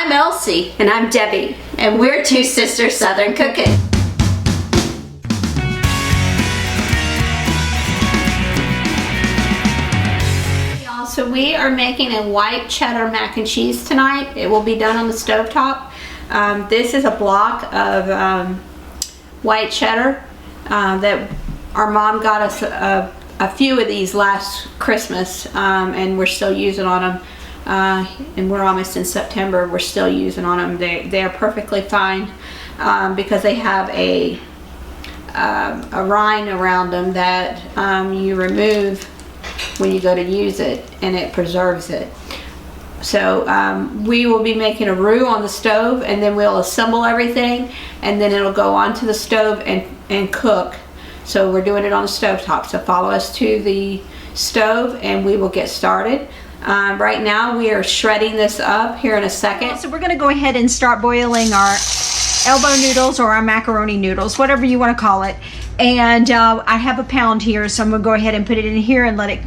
I'm Elsie. And I'm Debbie. And we're Two Sisters Southern Cooking. So we are making a white cheddar mac and cheese tonight. It will be done on the stovetop. This is a block of white cheddar that our mom got us a few of these last Christmas, and we're still using on them. And we're almost in September. We're still using on them. They are perfectly fine because they have a rind around them that you remove when you go to use it, and it preserves it. So we will be making a roux on the stove, and then we'll assemble everything, and then it'll go onto the stove and cook. So we're doing it on the stove top. So follow us to the stove and we will get started. Right now we are shredding this up here in a second. So we're going to go ahead and start boiling our elbow noodles or our macaroni noodles, whatever you want to call it. And I have a pound here, so I'm going to go ahead and put it in here and let it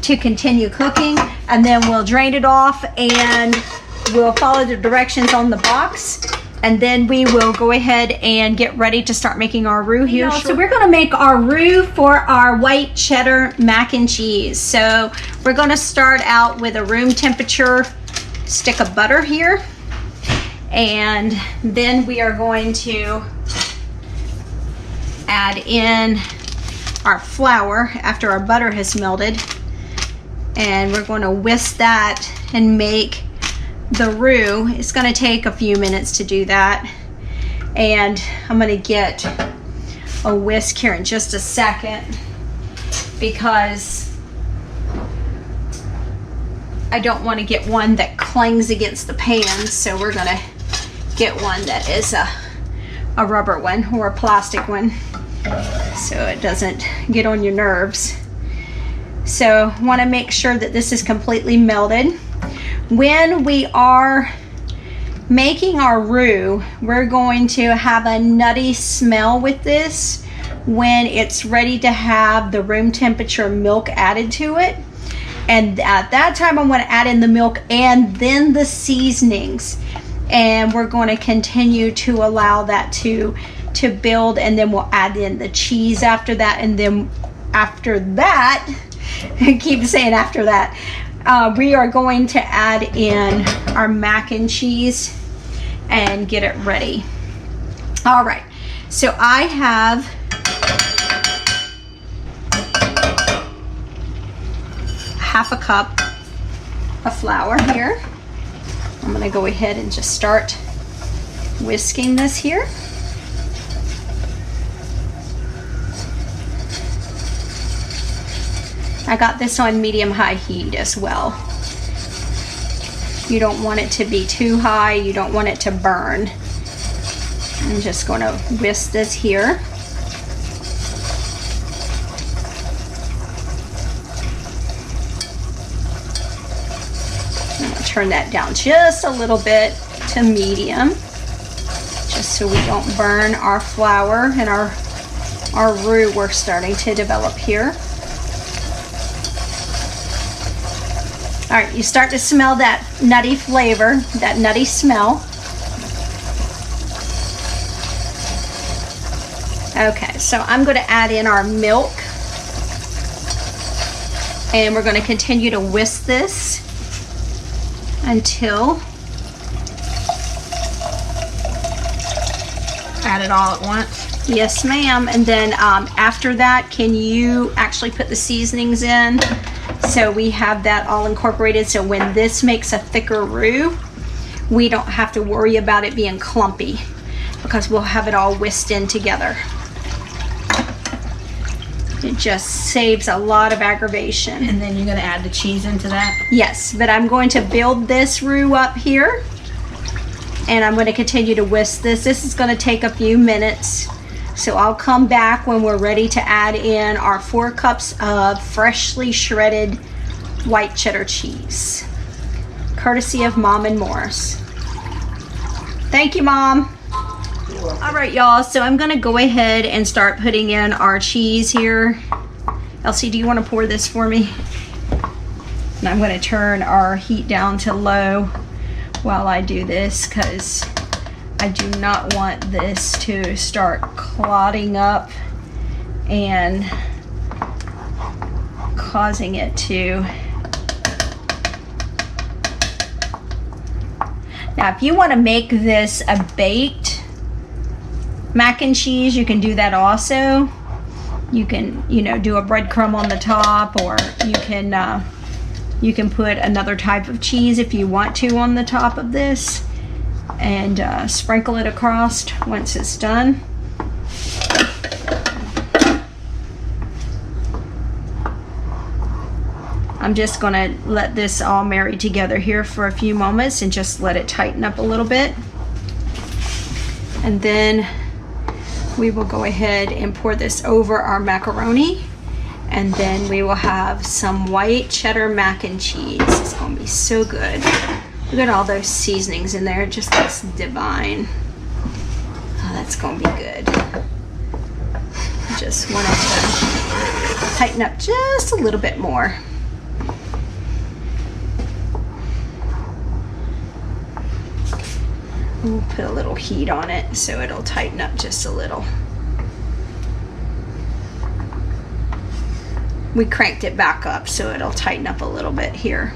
to continue cooking, and then we'll drain it off and we'll follow the directions on the box, and then we will go ahead and get ready to start making our roux here. So we're going to make our roux for our white cheddar mac and cheese. So we're going to start out with a room temperature stick of butter here, and then we are going to add in our flour after our butter has melted, and we're going to whisk that and make the roux. It's going to take a few minutes to do that, and I'm going to get a whisk here in just a second because I don't want to get one that clangs against the pan, so we're going to get one that is a rubber one or a plastic one, so it doesn't get on your nerves. So want to make sure that this is completely melted. When we are making our roux, we're going to have a nutty smell with this when it's ready to have the room temperature milk added to it. And at that time I'm going to add in the milk and then the seasonings, and we're going to continue to allow that to build, and then we'll add in the cheese after that. And then after that, I keep saying after that, we are going to add in our mac and cheese and get it ready. All right, so I have half a cup of flour here. I'm going to go ahead and just start whisking this here. I got this on medium-high heat as well. You don't want it to be too high, you don't want it to burn. I'm just going to whisk this here. I'm going to turn that down just a little bit to medium, just so we don't burn our flour and our roux we're starting to develop here. All right, you start to smell that nutty flavor, that nutty smell. Okay, so I'm going to add in our milk, and we're going to continue to whisk this until Add it all at once. Yes, ma'am. And then after that, can you actually put the seasonings in? So we have that all incorporated, so when this makes a thicker roux, we don't have to worry about it being clumpy because we'll have it all whisked in together. It just saves a lot of aggravation. And then you're going to add the cheese into that? Yes, but I'm going to build this roux up here, and I'm going to continue to whisk this. This is going to take a few minutes. So I'll come back when we're ready to add in our 4 cups of freshly shredded white cheddar cheese, courtesy of Mom and Morris. Thank you, Mom. All right, y'all, so I'm gonna go ahead and start putting in our cheese here. Elsie, do you want to pour this for me? And I'm going to turn our heat down to low while I do this, because I do not want this to start clotting up and causing it to. Now, if you want to make this a baked mac and cheese, you can do that also. You can, you know, do a breadcrumb on the top, or you can put another type of cheese if you want to on the top of this, and sprinkle it across once it's done. I'm just going to let this all marry together here for a few moments and just let it tighten up a little bit. And then we will go ahead and pour this over our macaroni, and then we will have some white cheddar mac and cheese. It's going to be so good. Look at all those seasonings in there. It just looks divine. Oh, that's going to be good. Just wanted to tighten up just a little bit more. We'll put a little heat on it so it'll tighten up just a little. We cranked it back up so it'll tighten up a little bit here.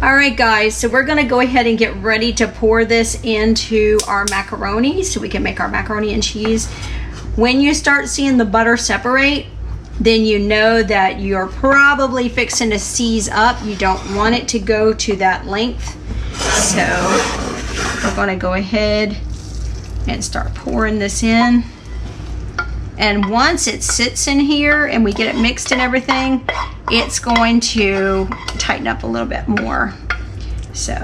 All right, guys, so we're gonna go ahead and get ready to pour this into our macaroni so we can make our macaroni and cheese. When you start seeing the butter separate, then you know that you're probably fixing to seize up. You don't want it to go to that length. So we're going to go ahead and start pouring this in. And once it sits in here and we get it mixed and everything, it's going to tighten up a little bit more. So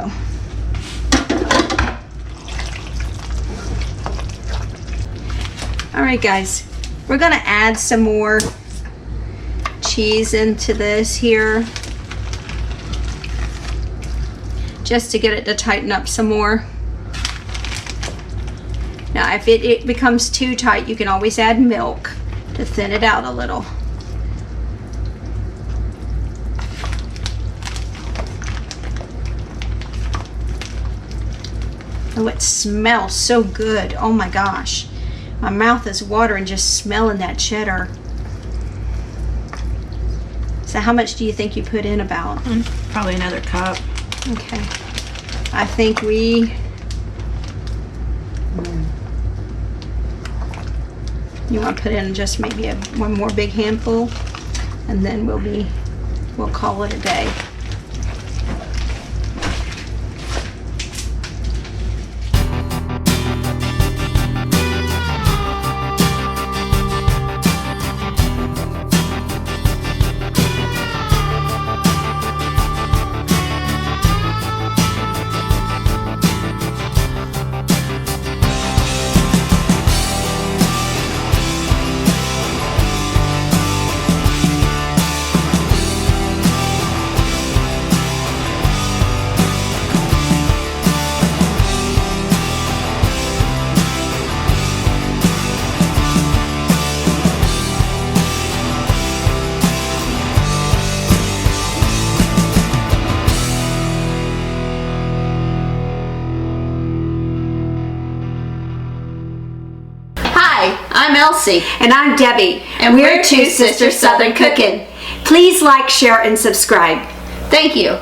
all right, guys, we're going to add some more cheese into this here, just to get it to tighten up some more. Now, if it becomes too tight, you can always add milk to thin it out a little. Oh, it smells so good. Oh my gosh. My mouth is watering just smelling that cheddar. So how much do you think you put in about? Probably another cup. Okay. I think we... You want to put in just maybe one more big handful, and then we'll call it a day. I'm Elsie. And I'm Debbie. And we're Two Sisters Southern Cooking. Please like, share, and subscribe. Thank you.